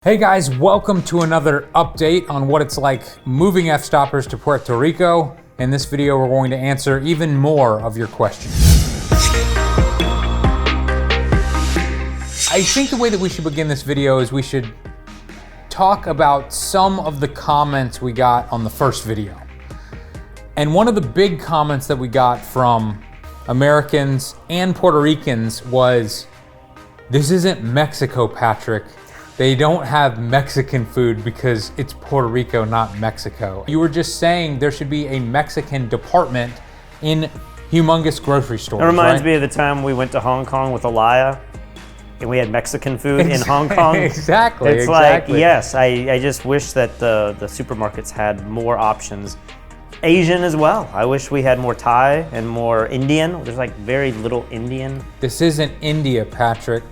Hey guys, welcome to another update on what it's like moving Fstoppers to Puerto Rico. In this video, we're going to answer even more of your questions. I think the way that we should begin this video is we should talk about some of the comments we got on the first video. And one of the big comments that we got from Americans and Puerto Ricans was, "This isn't Mexico, Patrick. They don't have Mexican food because it's Puerto Rico, not Mexico." You were just saying there should be a Mexican department in humongous grocery stores. It reminds me of the time we went to Hong Kong with Alaya and we had Mexican food in Hong Kong. Exactly. It's like, yes, I just wish that the supermarkets had more options. Asian as well. I wish we had more Thai and more Indian. There's like very little Indian. This isn't India, Patrick.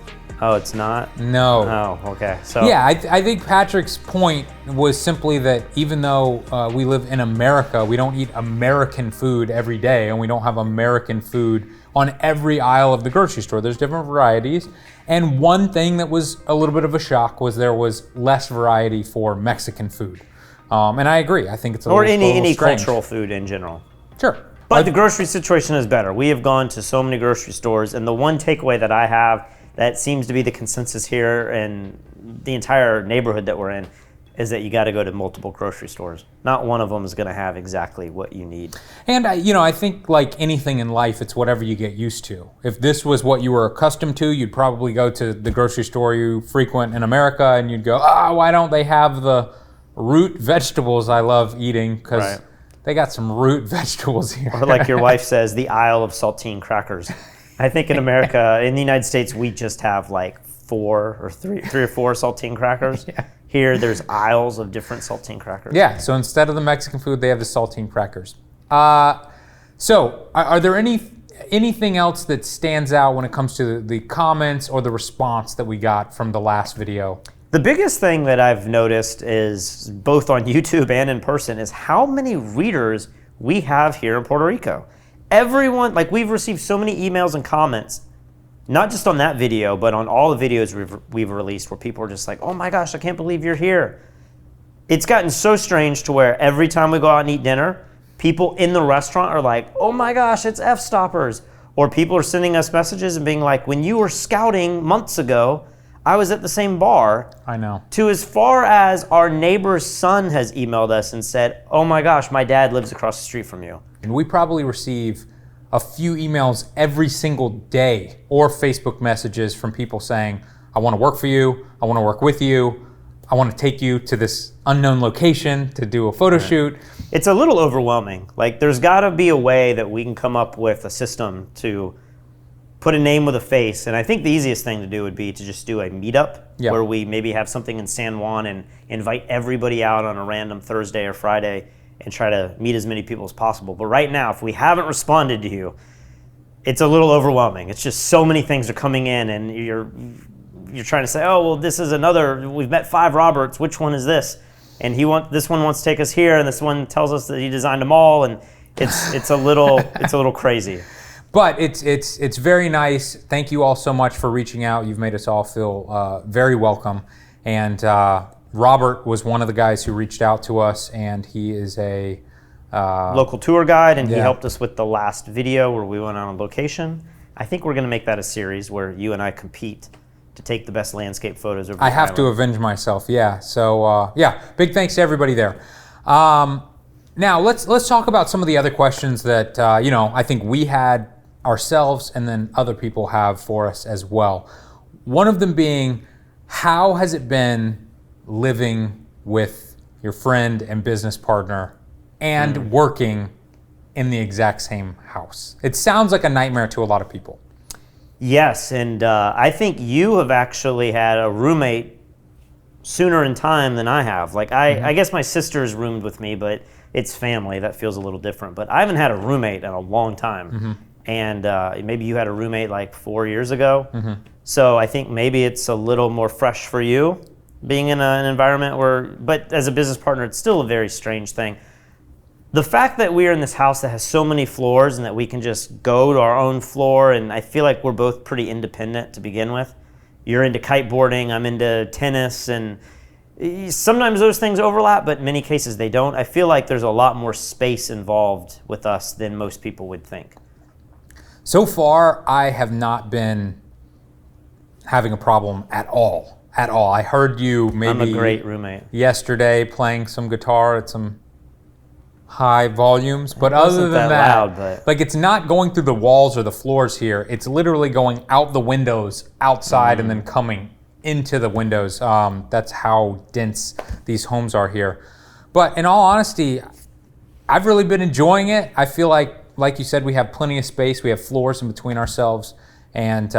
Oh, it's not? No. Oh, okay. So yeah, I think Patrick's point was simply that even though we live in America, we don't eat American food every day, and we don't have American food on every aisle of the grocery store. There's different varieties, and one thing that was a little bit of a shock was there was less variety for Mexican food. And I agree. I think it's a little strange. Or any cultural food in general. Sure. But the grocery situation is better. We have gone to so many grocery stores, and the one takeaway that I have that seems to be the consensus here in the entire neighborhood that we're in is that you got to go to multiple grocery stores. Not one of them is going to have exactly what you need. And I think like anything in life, it's whatever you get used to. If this was what you were accustomed to, you'd probably go to the grocery store you frequent in America and you'd go, "Oh, why don't they have the root vegetables I love eating?" Because they got some root vegetables here. Or like your wife says, the aisle of saltine crackers. I think in America, in the United States, we just have like three or four saltine crackers. Yeah. Here, there's aisles of different saltine crackers. Yeah, so instead of the Mexican food, they have the saltine crackers. So are there anything else that stands out when it comes to the comments or the response that we got from the last video? The biggest thing that I've noticed is, both on YouTube and in person, is how many readers we have here in Puerto Rico. Everyone, like, we've received so many emails and comments, not just on that video, but on all the videos we've released, where people are just like, "Oh my gosh, I can't believe you're here." It's gotten so strange to where every time we go out and eat dinner, people in the restaurant are like, "Oh my gosh, it's Fstoppers." Or people are sending us messages and being like, "When you were scouting months ago, I was at the same bar." I know. To as far as our neighbor's son has emailed us and said, "Oh my gosh, my dad lives across the street from you." And we probably receive a few emails every single day or Facebook messages from people saying, "I want to work for you, I want to work with you, I want to take you to this unknown location to do a photo shoot." It's a little overwhelming. Like, there's got to be a way that we can come up with a system to put a name with a face. And I think the easiest thing to do would be to just do a meetup where we maybe have something in San Juan and invite everybody out on a random Thursday or Friday and try to meet as many people as possible. But right now, if we haven't responded to you, it's a little overwhelming. It's just so many things are coming in, and you're trying to say, "Oh, well, this is another, we've met 5 Roberts, which one is this?" And this one wants to take us here, and this one tells us that he designed them all, and it's a little crazy. But it's very nice. Thank you all so much for reaching out. You've made us all feel very welcome. And Robert was one of the guys who reached out to us, and he is a local tour guide, and he helped us with the last video where we went on a location. I think we're going to make that a series where you and I compete to take the best landscape photos. I have to avenge myself, yeah. So big thanks to everybody there. Now let's talk about some of the other questions that I think we had ourselves, and then other people have for us as well. One of them being, how has it been living with your friend and business partner and working in the exact same house? It sounds like a nightmare to a lot of people. Yes, and I think you have actually had a roommate sooner in time than I have. Like, I guess my sister's roomed with me, but it's family. That feels a little different. But I haven't had a roommate in a long time. And maybe you had a roommate like 4 years ago. So I think maybe it's a little more fresh for you being in an environment but as a business partner, it's still a very strange thing. The fact that we're in this house that has so many floors and that we can just go to our own floor, and I feel like we're both pretty independent to begin with. You're into kiteboarding, I'm into tennis, and Sometimes those things overlap, but in many cases they don't. I feel like there's a lot more space involved with us than most people would think. So far, I have not been having a problem at all. At all. I heard you maybe I'm a great roommate. Yesterday playing some guitar at some high volumes, but other than that, loud, but... like it's not going through the walls or the floors here. It's literally going out the windows outside and then coming into the windows. That's how dense these homes are here. But in all honesty, I've really been enjoying it. I feel like you said, we have plenty of space. We have floors in between ourselves, and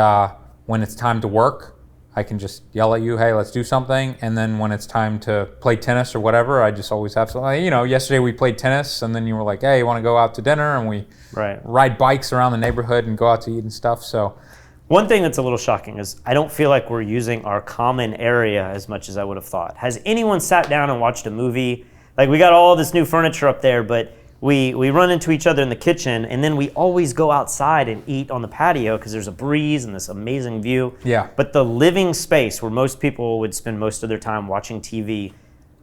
when it's time to work, I can just yell at you, hey, let's do something. And then when it's time to play tennis or whatever, I just always have something. You know, yesterday we played tennis, and then you were like, hey, you want to go out to dinner? And we ride bikes around the neighborhood and go out to eat and stuff. So one thing that's a little shocking is I don't feel like we're using our common area as much as I would have thought. Has anyone sat down and watched a movie? Like, we got all this new furniture up there, but we run into each other in the kitchen, and then we always go outside and eat on the patio because there's a breeze and this amazing view. Yeah. But the living space where most people would spend most of their time watching TV,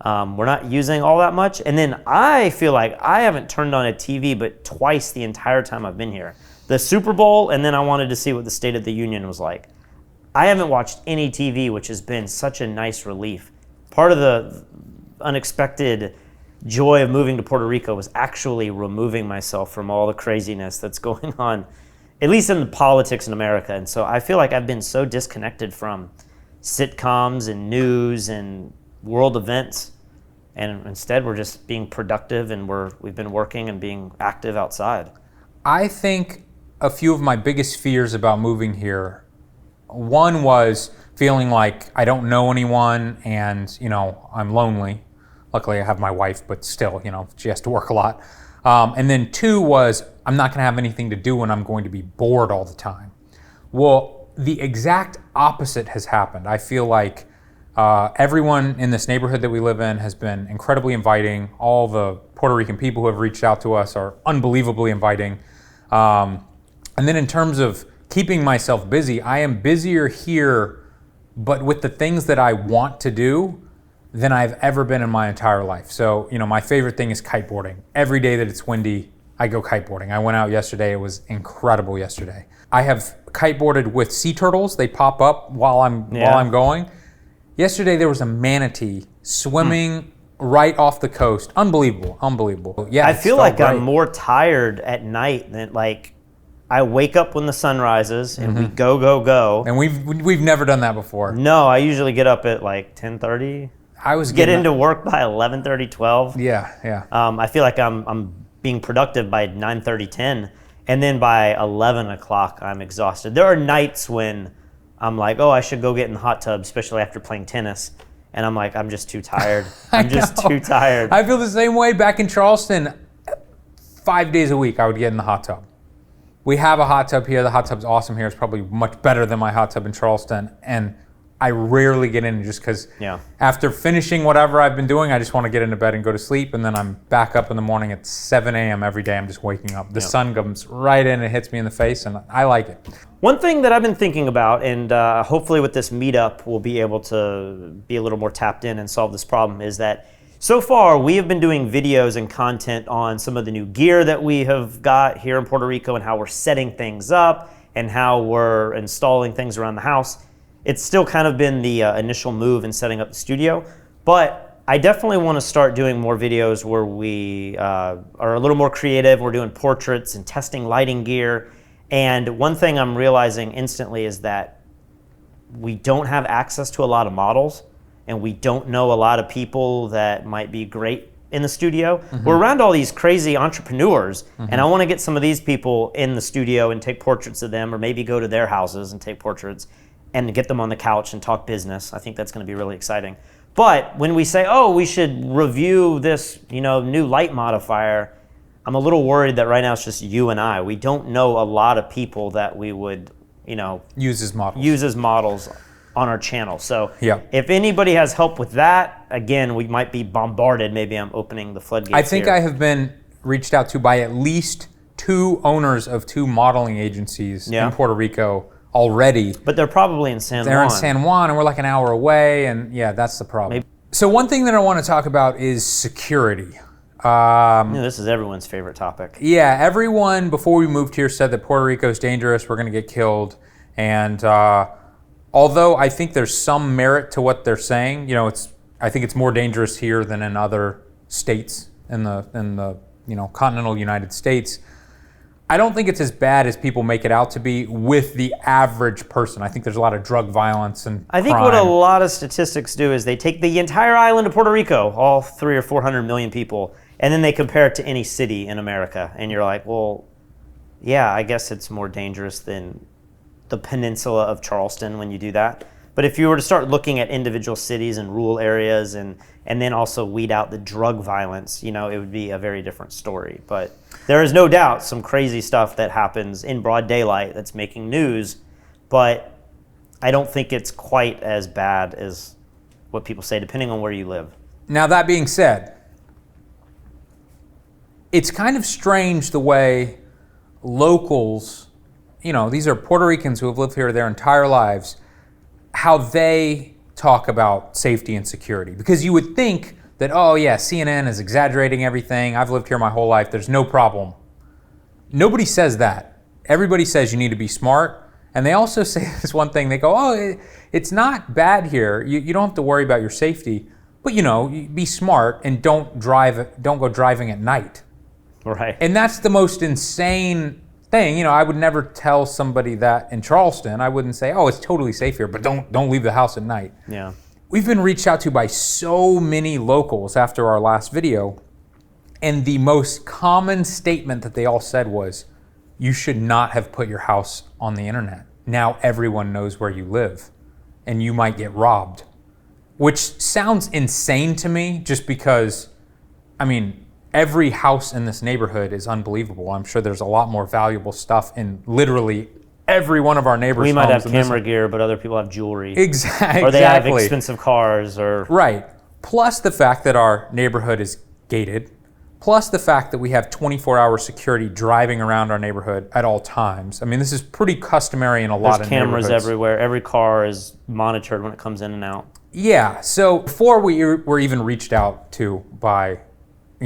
we're not using all that much. And then I feel like I haven't turned on a TV but twice the entire time I've been here. The Super Bowl, and then I wanted to see what the State of the Union was like. I haven't watched any TV, which has been such a nice relief. Part of the unexpected joy of moving to Puerto Rico was actually removing myself from all the craziness that's going on, at least in the politics in America. And so I feel like I've been so disconnected from sitcoms and news and world events, and instead we're just being productive, and we've been working and being active outside. I think a few of my biggest fears about moving here, one was feeling like I don't know anyone and, you know, I'm lonely. Luckily, I have my wife, but still, you know, she has to work a lot. And then two was I'm not going to have anything to do and I'm going to be bored all the time. Well, the exact opposite has happened. I feel like everyone in this neighborhood that we live in has been incredibly inviting. All the Puerto Rican people who have reached out to us are unbelievably inviting. And then in terms of keeping myself busy, I am busier here, but with the things that I want to do, than I've ever been in my entire life. So, you know, my favorite thing is kiteboarding. Every day that it's windy, I go kiteboarding. I went out yesterday. It was incredible yesterday. I have kiteboarded with sea turtles. They pop up while I'm going. Yesterday there was a manatee swimming right off the coast. Unbelievable. Yeah, I feel like I'm more tired at night than like I wake up when the sun rises and we go. And we've never done that before. No, I usually get up at like 10:30. I was get into work by 11:30, 12. Yeah. I feel like I'm being productive by 9:30, 10, and then by 11 o'clock I'm exhausted. There are nights when I'm like, oh, I should go get in the hot tub, especially after playing tennis, and I'm like, I'm just too tired. I'm just too tired. I feel the same way. Back in Charleston, 5 days a week I would get in the hot tub. We have a hot tub here. The hot tub's awesome here. It's probably much better than my hot tub in Charleston, and I rarely get in just because after finishing whatever I've been doing, I just want to get into bed and go to sleep, and then I'm back up in the morning at 7 a.m. every day. I'm just waking up. The sun comes right in and hits me in the face, and I like it. One thing that I've been thinking about, and hopefully with this meetup we'll be able to be a little more tapped in and solve this problem, is that so far we have been doing videos and content on some of the new gear that we have got here in Puerto Rico and how we're setting things up and how we're installing things around the house. It's still kind of been the initial move in setting up the studio, but I definitely want to start doing more videos where we are a little more creative. We're doing portraits and testing lighting gear. And one thing I'm realizing instantly is that we don't have access to a lot of models, and we don't know a lot of people that might be great in the studio. We're around all these crazy entrepreneurs, and I want to get some of these people in the studio and take portraits of them, or maybe go to their houses and take portraits and get them on the couch and talk business. I think that's going to be really exciting. But when we say, oh, we should review this, new light modifier, I'm a little worried that right now it's just you and I. We don't know a lot of people that we would, use as models on our channel. So if anybody has help with that, again, we might be bombarded. Maybe I'm opening the floodgates I think I have been reached out to by at least 2 owners of 2 modeling agencies in Puerto Rico already. But they're probably in San Juan. They're in San Juan, and we're like an hour away, and that's the problem. So one thing that I want to talk about is security. This is everyone's favorite topic. Yeah, everyone before we moved here said that Puerto Rico is dangerous, we're going to get killed. And although I think there's some merit to what they're saying, I think it's more dangerous here than in other states in the continental United States. I don't think it's as bad as people make it out to be with the average person. I think there's a lot of drug violence and I think crime. what a lot of statistics do is they take the entire island of Puerto Rico, all 300 or 400 million people, and then they compare it to any city in America. And you're like, well, yeah, I guess it's more dangerous than the peninsula of Charleston when you do that. But if you were to start looking at individual cities and rural areas and then also weed out the drug violence, it would be a very different story. But there is no doubt some crazy stuff that happens in broad daylight that's making news, but I don't think it's quite as bad as what people say, depending on where you live. Now, that being said, it's kind of strange the way locals, these are Puerto Ricans who have lived here their entire lives, how they talk about safety and security. Because you would think that, oh yeah, CNN is exaggerating everything. I've lived here my whole life. There's no problem. Nobody says that. Everybody says you need to be smart. And they also say this one thing. They go, oh, it's not bad here. You don't have to worry about your safety. But be smart and don't go driving at night. Right. And that's the most insane thing. I would never tell somebody that in Charleston. I wouldn't say, oh, it's totally safe here, but don't leave the house at night. Yeah. We've been reached out to by so many locals after our last video, and the most common statement that they all said was, you should not have put your house on the internet. Now everyone knows where you live, and you might get robbed. Which sounds insane to me, just because, every house in this neighborhood is unbelievable. I'm sure there's a lot more valuable stuff in literally every one of our neighbors' homes. We might have camera gear, but other people have jewelry. Exactly. Or they have expensive cars. Right. Plus the fact that our neighborhood is gated. Plus the fact that we have 24-hour security driving around our neighborhood at all times. This is pretty customary in a lot of neighborhoods. There's cameras everywhere. Every car is monitored when it comes in and out. Yeah. So before we were even reached out to by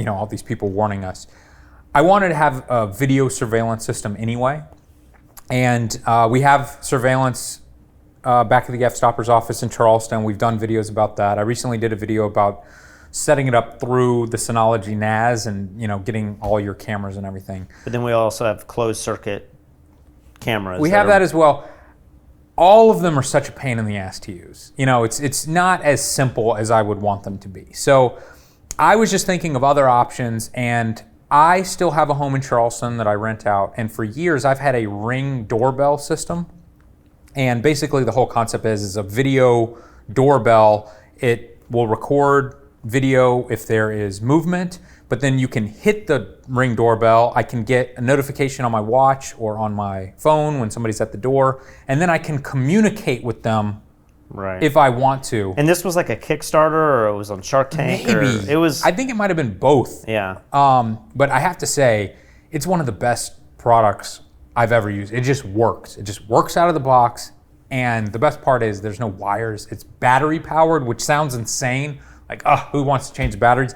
all these people warning us, I wanted to have a video surveillance system anyway. And we have surveillance back at the Fstoppers office in Charleston. We've done videos about that. I recently did a video about setting it up through the Synology NAS and getting all your cameras and everything. But then we also have closed circuit cameras. We have that as well. All of them are such a pain in the ass to use. It's not as simple as I would want them to be. So I was just thinking of other options, and I still have a home in Charleston that I rent out, and for years I've had a Ring doorbell system. And basically the whole concept is a video doorbell. It will record video if there is movement, but then you can hit the Ring doorbell. I can get a notification on my watch or on my phone when somebody's at the door, and then I can communicate with them if I want to. And this was like a Kickstarter, or it was on Shark Tank? Maybe. It was. I think it might have been both. Yeah. But I have to say, it's one of the best products I've ever used. It just works. It just works out of the box. And the best part is there's no wires. It's battery powered, which sounds insane. Like, who wants to change the batteries?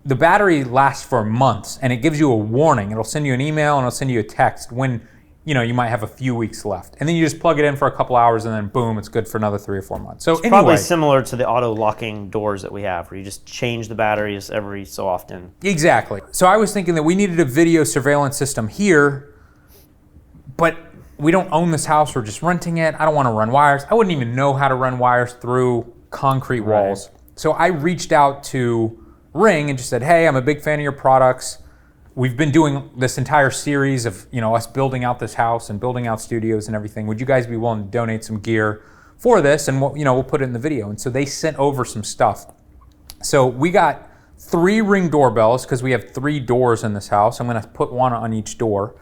The battery lasts for months, and it gives you a warning. It'll send you an email and it'll send you a text when you might have a few weeks left. And then you just plug it in for a couple hours, and then boom, it's good for another 3 or 4 months. So it's probably similar to the auto locking doors that we have, where you just change the batteries every so often. Exactly. So I was thinking that we needed a video surveillance system here, but we don't own this house. We're just renting it. I don't want to run wires. I wouldn't even know how to run wires through concrete walls. So I reached out to Ring and just said, hey, I'm a big fan of your products. We've been doing this entire series of us building out this house and building out studios and everything. Would you guys be willing to donate some gear for this? And we'll put it in the video. And so they sent over some stuff. So we got 3 Ring doorbells because we have 3 doors in this house. I'm going to put one on each door.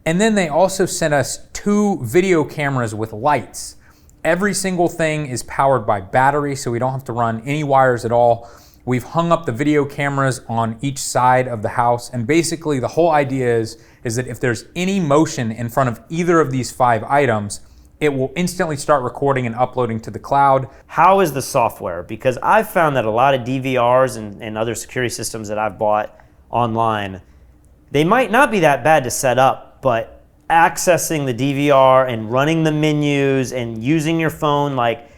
And then they also sent us 2 video cameras with lights. Every single thing is powered by battery, so we don't have to run any wires at all. We've hung up the video cameras on each side of the house, and basically the whole idea is that if there's any motion in front of either of these 5 items, it will instantly start recording and uploading to the cloud. How is the software? Because I've found that a lot of DVRs and other security systems that I've bought online, they might not be that bad to set up, but accessing the DVR and running the menus and using your phone, like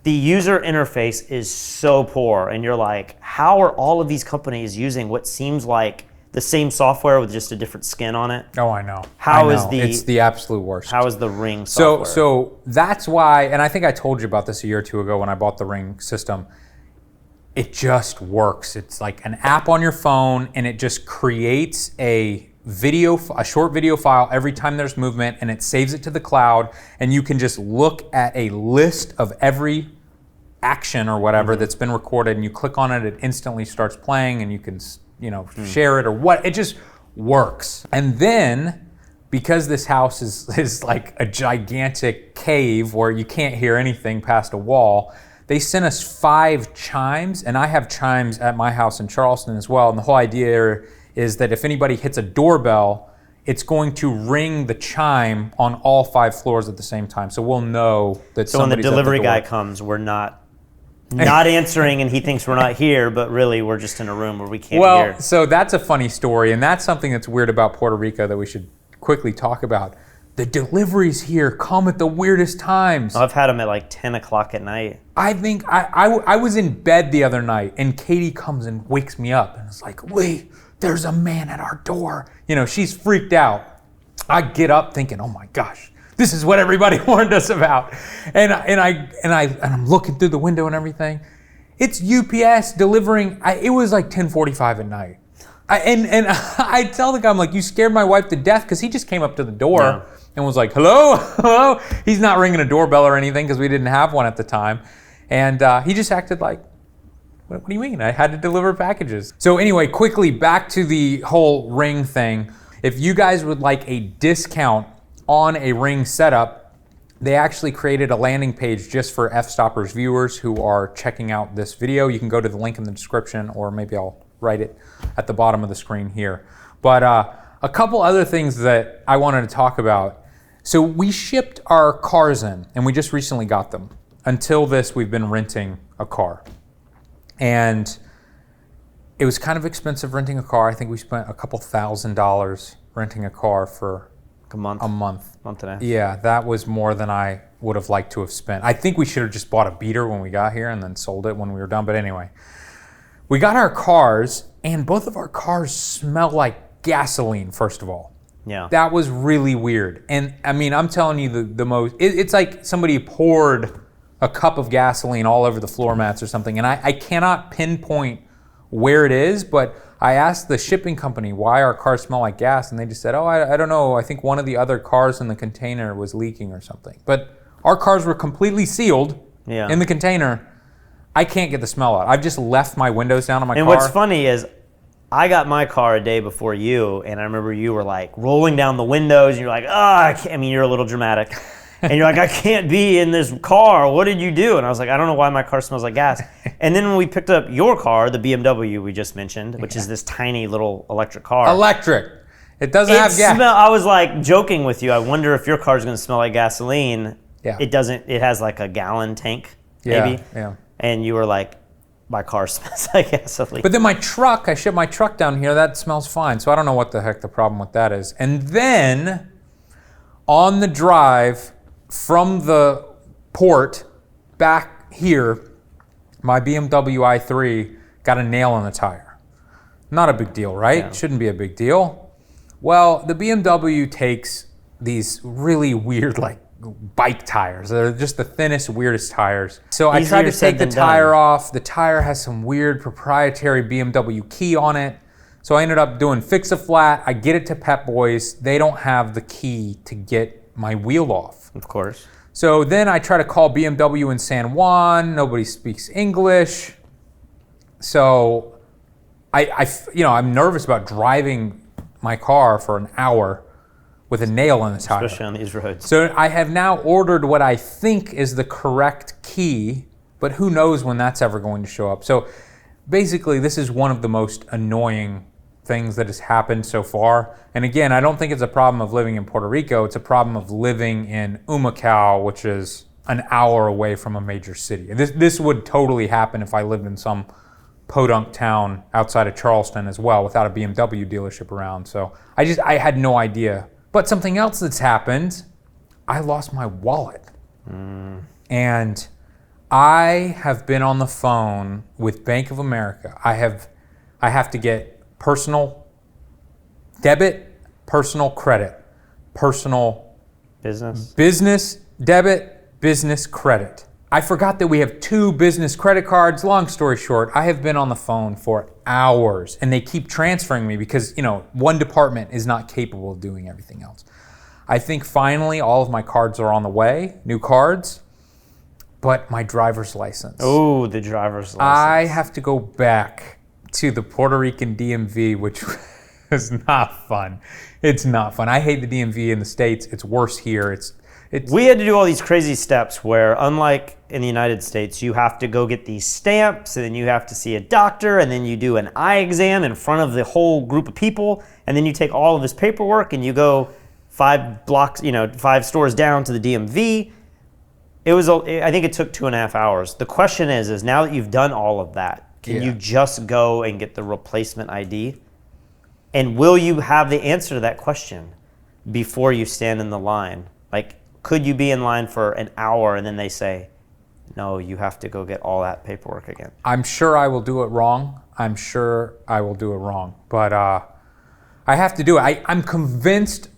the user interface is so poor. And you're like, how are all of these companies using what seems like the same software with just a different skin on it? Oh, I know. It's the absolute worst. How is the Ring software? So that's why, and I think I told you about this a year or two ago when I bought the Ring system. It just works. It's like an app on your phone, and it just creates a short video file every time there's movement, and it saves it to the cloud, and you can just look at a list of every action or whatever that's been recorded, and you click on it, it instantly starts playing, and you can share it or what. It just works. And then, because this house is like a gigantic cave where you can't hear anything past a wall, they sent us 5 chimes, and I have chimes at my house in Charleston as well. And the whole idea is that if anybody hits a doorbell, it's going to ring the chime on all 5 floors at the same time. So we'll know that so when the somebody's at delivery the door. guy comes, we're not answering and he thinks we're not here, but really we're just in a room where we can't hear. Well, so that's a funny story, and that's something that's weird about Puerto Rico that we should quickly talk about. The deliveries here come at the weirdest times. I've had them at like 10 o'clock at night. I think I was in bed the other night, and Katie comes and wakes me up, and it's like, Lee, there's a man at our door. She's freaked out. I get up thinking, oh my gosh, this is what everybody warned us about. And I'm looking through the window and everything. It's UPS delivering. It was like 10:45 at night. I tell the guy, I'm like, you scared my wife to death, because he just came up to the door and was like, hello, hello. He's not ringing a doorbell or anything because we didn't have one at the time. And he just acted like, what do you mean? I had to deliver packages. So anyway, quickly back to the whole Ring thing. If you guys would like a discount on a Ring setup, they actually created a landing page just for Fstoppers viewers who are checking out this video. You can go to the link in the description, or maybe I'll write it at the bottom of the screen here. But a couple other things that I wanted to talk about. So we shipped our cars in, and we just recently got them. Until this, we've been renting a car. And it was kind of expensive renting a car. I think we spent a couple $1,000s renting a car for a month. Month and a half. Yeah, that was more than I would have liked to have spent. I think we should have just bought a beater when we got here and then sold it when we were done. But anyway, we got our cars, and both of our cars smell like gasoline, first of all. Yeah. That was really weird. And I mean, I'm telling you the most, it's like somebody poured a cup of gasoline all over the floor mats or something. And I cannot pinpoint where it is, but I asked the shipping company why our cars smell like gas, and they just said, oh, I don't know. I think one of the other cars in the container was leaking or something. But our cars were completely sealed in the container. I can't get the smell out. I've just left my windows down on my car. And what's funny is I got my car a day before you, and I remember you were like rolling down the windows, and you're like, I mean, you're a little dramatic. And you're like, I can't be in this car. What did you do? And I was like, I don't know why my car smells like gas. And then when we picked up your car, the BMW we just mentioned, which is this tiny little electric car. Electric. It doesn't have gas. I was like joking with you. I wonder if your car's going to smell like gasoline. Yeah. It doesn't. It has like a gallon tank, maybe. Yeah. And you were like, my car smells like gasoline. But then my truck, I shipped my truck down here. That smells fine. So I don't know what the heck the problem with that is. And then on the drive from the port back here, my BMW i3 got a nail in the tire. Not a big deal, right? Yeah. Shouldn't be a big deal. Well, the BMW takes these really weird, like, bike tires. They're just the thinnest, weirdest tires. So I tried to take the tire off. The tire has some weird proprietary BMW key on it. So I ended up doing fix-a-flat. I get it to Pep Boys. They don't have the key to get my wheel off. Of course. So then I try to call BMW in San Juan. Nobody speaks English. So I'm nervous about driving my car for an hour with a nail in the tire. Especially on these roads. So I have now ordered what I think is the correct key, but who knows when that's ever going to show up. So basically, this is one of the most annoying things that has happened so far. And again, I don't think it's a problem of living in Puerto Rico. It's a problem of living in Humacao, which is an hour away from a major city. This would totally happen if I lived in some podunk town outside of Charleston as well, without a BMW dealership around. So I had no idea. But something else that's happened, I lost my wallet. And I have been on the phone with Bank of America. I have to get personal debit, personal credit, personal business debit, business credit. I forgot that we have 2 business credit cards. Long story short, I have been on the phone for hours and they keep transferring me because, one department is not capable of doing everything else. I think finally all of my cards are on the way, new cards, but my driver's license. Oh, the driver's license. I have to go back to the Puerto Rican DMV, which is not fun. It's not fun. I hate the DMV in the States. It's worse here. We had to do all these crazy steps where, unlike in the United States, you have to go get these stamps, and then you have to see a doctor, and then you do an eye exam in front of the whole group of people, and then you take all of this paperwork and you go 5 blocks, 5 stores down to the DMV. I think it took 2.5 hours. The question is now that you've done all of that, can you just go and get the replacement ID? And will you have the answer to that question before you stand in the line? Like, could you be in line for an hour and then they say, no, you have to go get all that paperwork again? I'm sure I will do it wrong. But I have to do it. I'm convinced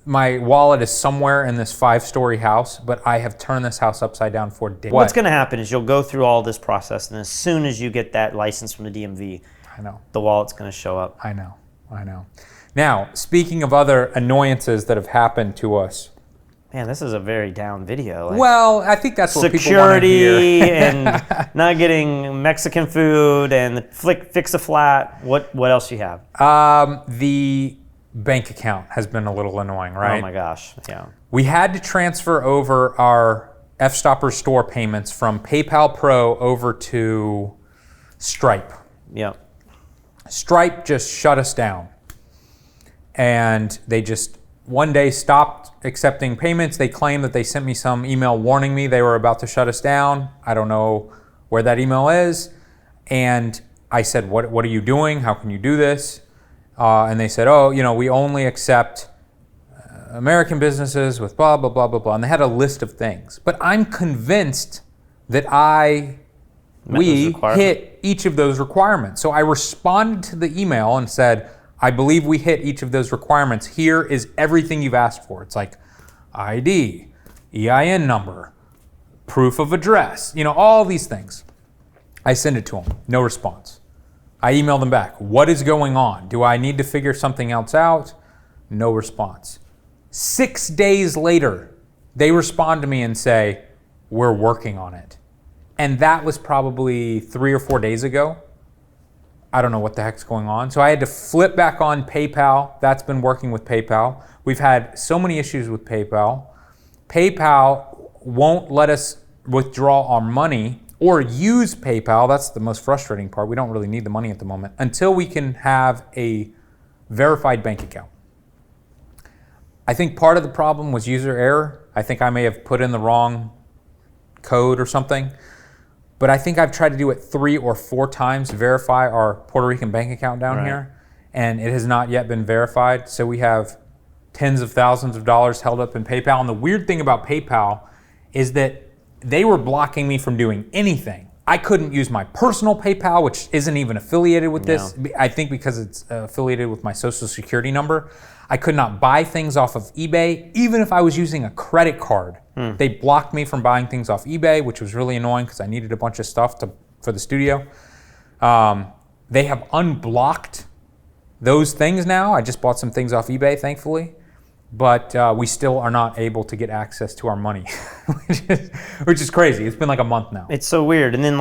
my wallet is somewhere in this 5-story house, but I have turned this house upside down for days. What's going to happen is you'll go through all this process, and as soon as you get that license from the DMV, the wallet's going to show up. I know. Now, speaking of other annoyances that have happened to us. Man, this is a very down video. Well, I think that's what people want to hear. Security and not getting Mexican food and fix a flat. What else you have? The bank account has been a little annoying, right? Oh my gosh, yeah. We had to transfer over our Fstoppers store payments from PayPal Pro over to Stripe. Yep. Stripe just shut us down. And they just one day stopped accepting payments. They claimed that they sent me some email warning me they were about to shut us down. I don't know where that email is. And I said, what are you doing? How can you do this? And they said, we only accept American businesses with blah, blah, blah, blah, blah. And they had a list of things. But I'm convinced that we hit each of those requirements. So I responded to the email and said, I believe we hit each of those requirements. Here is everything you've asked for. It's like ID, EIN number, proof of address, all these things. I send it to them. No response. I email them back. What is going on? Do I need to figure something else out? No response. 6 days later, they respond to me and say, we're working on it. And that was probably 3 or 4 days ago. I don't know what the heck's going on. So I had to flip back on PayPal. That's been working with PayPal. We've had so many issues with PayPal. PayPal won't let us withdraw our money or use PayPal. That's the most frustrating part. We don't really need the money at the moment until we can have a verified bank account. I think part of the problem was user error. I think I may have put in the wrong code or something. But I think I've tried to do it 3 or 4 times to verify our Puerto Rican bank account down here, and it has not yet been verified. So we have tens of thousands of dollars held up in PayPal. And the weird thing about PayPal is that they were blocking me from doing anything. I couldn't use my personal PayPal, which isn't even affiliated with this. I think because it's affiliated with my social security number. I could not buy things off of eBay, even if I was using a credit card. They blocked me from buying things off eBay, which was really annoying because I needed a bunch of stuff for the studio. They have unblocked those things now. I just bought some things off eBay, thankfully. But we still are not able to get access to our money, which is crazy. It's been like a month now. It's so weird. And then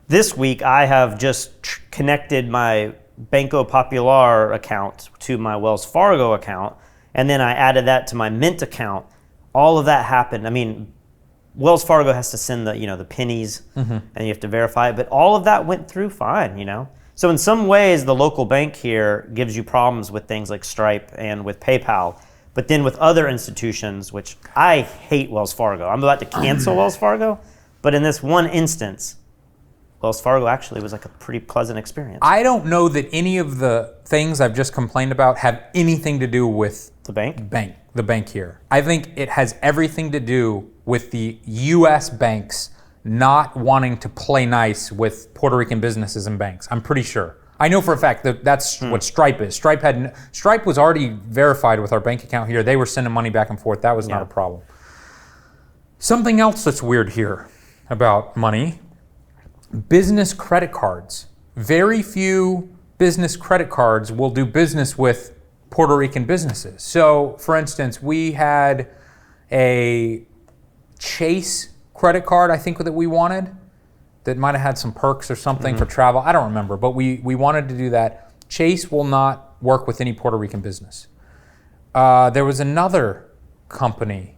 this week, I have just connected my Banco Popular account to my Wells Fargo account, and then I added that to my Mint account. All of that happened. I mean, Wells Fargo has to send the pennies, and you have to verify it, but all of that went through fine, So in some ways, the local bank here gives you problems with things like Stripe and with PayPal. But then with other institutions, which I hate Wells Fargo. I'm about to cancel Wells Fargo. But in this one instance, Wells Fargo actually was like a pretty pleasant experience. I don't know that any of the things I've just complained about have anything to do with the bank? The bank here. I think it has everything to do with the U.S. banks not wanting to play nice with Puerto Rican businesses and banks. I'm pretty sure. I know for a fact that that's what Stripe is. Stripe was already verified with our bank account here. They were sending money back and forth. That was not a problem. Something else that's weird here about money, business credit cards. Very few business credit cards will do business with Puerto Rican businesses. So, for instance, we had a Chase credit card, I think, that we wanted, that might have had some perks or something for travel. I don't remember, but we wanted to do that. Chase will not work with any Puerto Rican business. There was another company,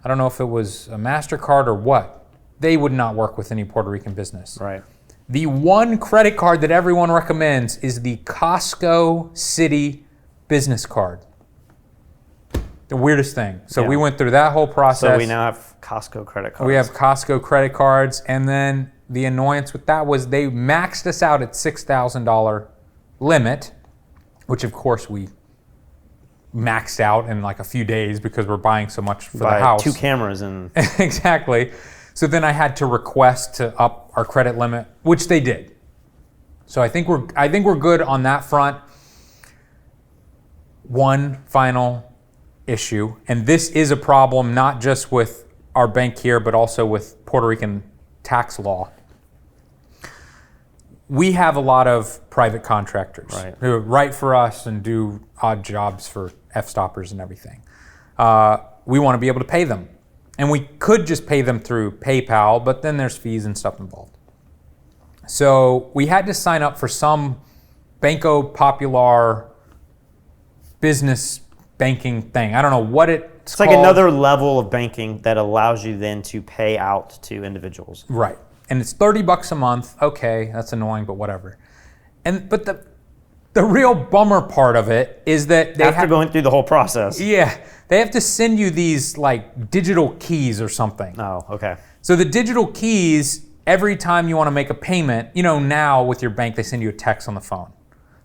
I don't know if it was a MasterCard or what, they would not work with any Puerto Rican business. Right. The one credit card that everyone recommends is the Costco City business card. The weirdest thing. So we went through that whole process. So we now have Costco credit cards. We have Costco credit cards, and then the annoyance with that was they maxed us out at $6,000 limit, which of course we maxed out in like a few days because we're buying so much for the house. 2 cameras and exactly. So then I had to request to up our credit limit, which they did. So I think we're good on that front. One final issue, and this is a problem not just with our bank here, but also with Puerto Rican tax law. We have a lot of private contractors who write for us and do odd jobs for Fstoppers and everything. We want to be able to pay them. And we could just pay them through PayPal, but then there's fees and stuff involved. So we had to sign up for some Banco Popular business banking thing. I don't know what it's called. Like another level of banking that allows you then to pay out to individuals. Right. And it's $30 a month. Okay, that's annoying, but whatever. But the real bummer part of it is that they after going through the whole process. Yeah, they have to send you these like digital keys or something. Oh, okay. So the digital keys, every time you want to make a payment, now with your bank, they send you a text on the phone.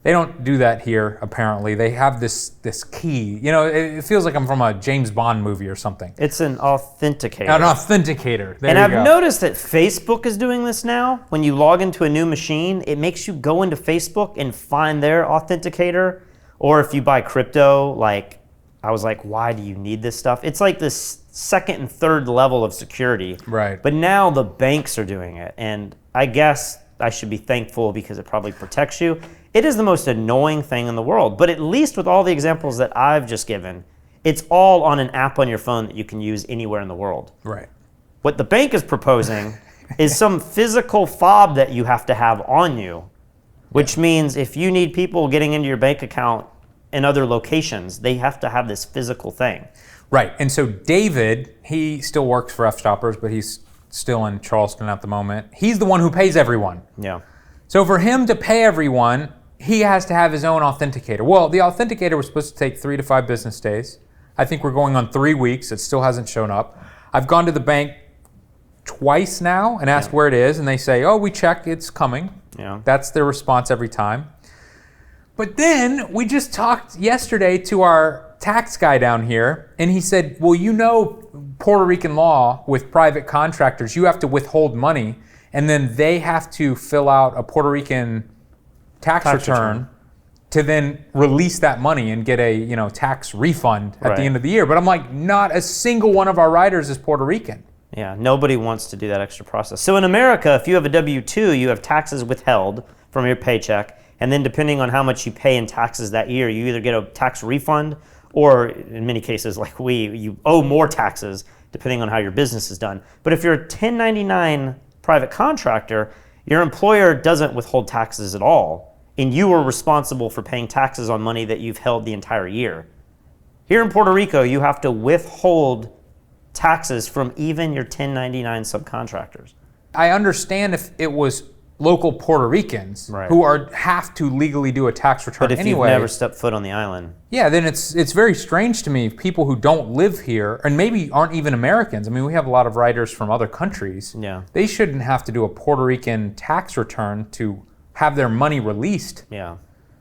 They don't do that here, apparently. They have this key. It feels like I'm from a James Bond movie or something. It's an authenticator. An authenticator. And I've noticed that Facebook is doing this now. When you log into a new machine, it makes you go into Facebook and find their authenticator. Or if you buy crypto, I was like, why do you need this stuff? It's like this second and third level of security. Right. But now the banks are doing it. And I guess I should be thankful because it probably protects you. It is the most annoying thing in the world, but at least with all the examples that I've just given, it's all on an app on your phone that you can use anywhere in the world. Right. What the bank is proposing is some physical fob that you have to have on you, which means if you need people getting into your bank account in other locations, they have to have this physical thing. Right. And so David, he still works for Fstoppers, but he's still in Charleston at the moment. He's the one who pays everyone. Yeah. So for him to pay everyone, he has to have his own authenticator. Well, the authenticator was supposed to take 3 to 5 business days. I think we're going on 3 weeks. It still hasn't shown up. I've gone to the bank twice now and asked where it is, and they say, oh, we checked, it's coming. Yeah. That's their response every time. But then we just talked yesterday to our tax guy down here, and he said, well, Puerto Rican law with private contractors, you have to withhold money, and then they have to fill out a Puerto Rican tax return to then release that money and get a tax refund at the end of the year. But I'm like, not a single one of our riders is Puerto Rican. Yeah, nobody wants to do that extra process. So in America, if you have a W-2, you have taxes withheld from your paycheck, and then depending on how much you pay in taxes that year, you either get a tax refund or in many cases like you owe more taxes depending on how your business is done. But if you're a 1099 private contractor, your employer doesn't withhold taxes at all, and you are responsible for paying taxes on money that you've held the entire year. Here in Puerto Rico, you have to withhold taxes from even your 1099 subcontractors. I understand if it was local Puerto Ricans who have to legally do a tax return But if anyway. you've never stepped foot on the island. Yeah, then it's very strange to me, people who don't live here, and maybe aren't even Americans. I mean, we have a lot of writers from other countries. Yeah. They shouldn't have to do a Puerto Rican tax return to have their money released. Yeah.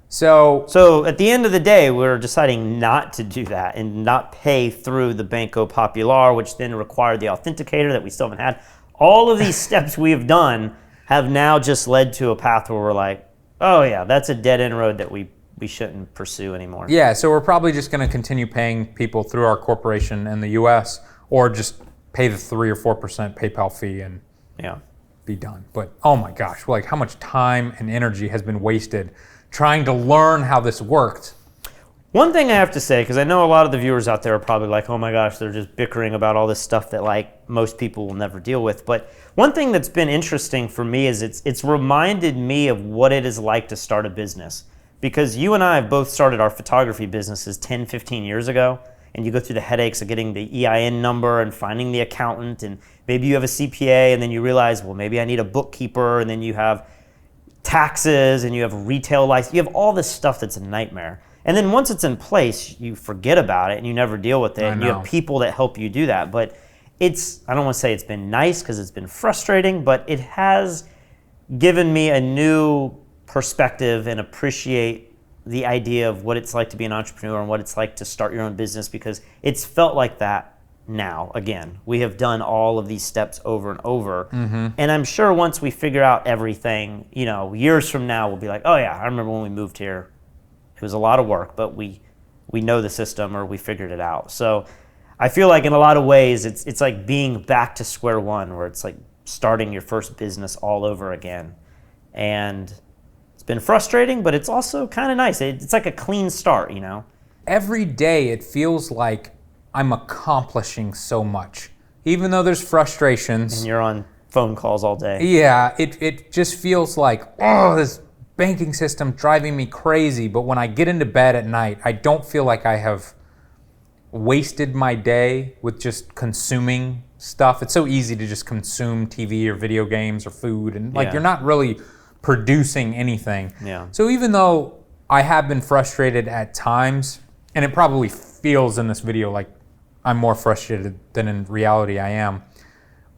So at the end of the day, we're deciding not to do that and not pay through the Banco Popular, which then required the authenticator that we still haven't had. All of these steps we have done have now just led to a path where we're like, oh yeah, that's a dead end road that we shouldn't pursue anymore. Yeah, so we're probably just going to continue paying people through our corporation in the US, or just pay the 3 or 4% PayPal fee and be done. But oh my gosh, like how much time and energy has been wasted trying to learn how this worked. One thing I have to say, because I know a lot of the viewers out there are probably like, oh my gosh, they're just bickering about all this stuff that like most people will never deal with. But one thing that's been interesting for me is it's reminded me of what it is like to start a business. Because you and I have both started our photography businesses 10, 15 years ago, and you go through the headaches of getting the EIN number and finding the accountant, and maybe you have a CPA, and then you realize, well, maybe I need a bookkeeper, and then you have taxes, and you have a retail license. You have all this stuff that's a nightmare. And then once it's in place, you forget about it, and you never deal with it, and you have people that help you do that. But I don't want to say it's been nice, because it's been frustrating, but it has given me a new perspective and appreciate the idea of what it's like to be an entrepreneur and what it's like to start your own business, because it's felt like that now. Again, we have done all of these steps over and over. And I'm sure once we figure out everything, years from now, we'll be like, oh yeah, I remember when we moved here, it was a lot of work, but we know the system, or we figured it out. So I feel like in a lot of ways, it's like being back to square one, where it's like starting your first business all over again. And it's been frustrating, but it's also kind of nice. It's like a clean start, Every day it feels like I'm accomplishing so much, even though there's frustrations. And you're on phone calls all day. Yeah, it just feels like, oh, this banking system driving me crazy. But when I get into bed at night, I don't feel like I have wasted my day with just consuming stuff. It's so easy to just consume TV or video games or food, and you're not really producing anything. Yeah. So even though I have been frustrated at times, and it probably feels in this video like I'm more frustrated than in reality I am,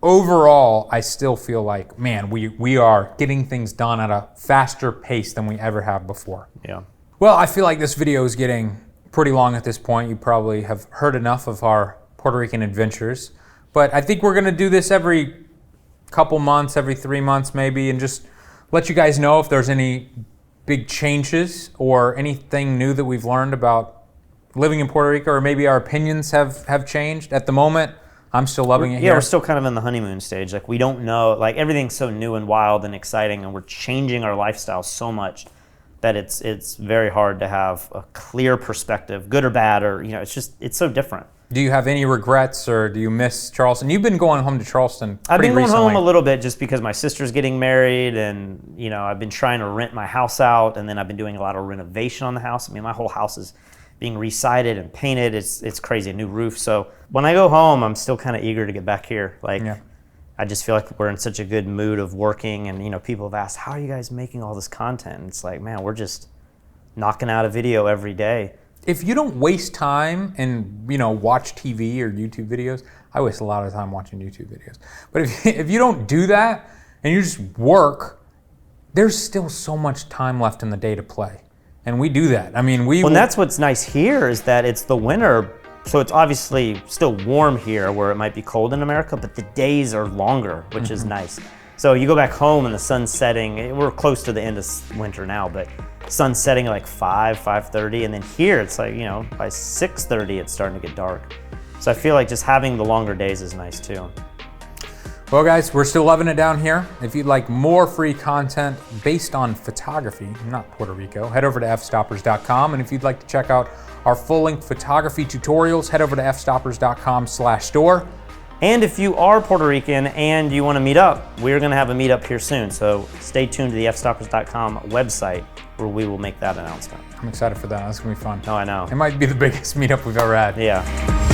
overall, I still feel like, man, we are getting things done at a faster pace than we ever have before. Yeah. Well, I feel like this video is getting pretty long at this point. You probably have heard enough of our Puerto Rican adventures, but I think we're going to do this every couple months, every 3 months maybe, and just let you guys know if there's any big changes or anything new that we've learned about living in Puerto Rico, or maybe our opinions have changed. At the moment, I'm still loving it here. Yeah, we're still kind of in the honeymoon stage. Like, we don't know, like everything's so new and wild and exciting, and we're changing our lifestyle so much that it's very hard to have a clear perspective, good or bad, or it's so different. Do you have any regrets, or do you miss Charleston? You've been going home to Charleston pretty I've been going recently. home a little bit just because my sister's getting married, and I've been trying to rent my house out, and then I've been doing a lot of renovation on the house. I mean, my whole house is being resided and painted. It's crazy, a new roof. So when I go home, I'm still kind of eager to get back here. I just feel like we're in such a good mood of working, and people have asked, how are you guys making all this content? And it's like, man, we're just knocking out a video every day. If you don't waste time and watch TV or YouTube videos, I waste a lot of time watching YouTube videos. But if you don't do that and you just work, there's still so much time left in the day to play. And we do that. I mean, and that's what's nice here, is that it's the winter, so it's obviously still warm here where it might be cold in America, but the days are longer, which is nice. So you go back home and the sun's setting. We're close to the end of winter now, but sun's setting at like 5:30, and then here it's like, by 6:30 it's starting to get dark. So I feel like just having the longer days is nice too. Well, guys, we're still loving it down here. If you'd like more free content based on photography, not Puerto Rico, head over to fstoppers.com. And if you'd like to check out our full-length photography tutorials, head over to fstoppers.com/store. And if you are Puerto Rican and you want to meet up, we're going to have a meetup here soon. So stay tuned to the fstoppers.com website, where we will make that announcement. I'm excited for that. That's going to be fun. Oh, I know. It might be the biggest meetup we've ever had. Yeah.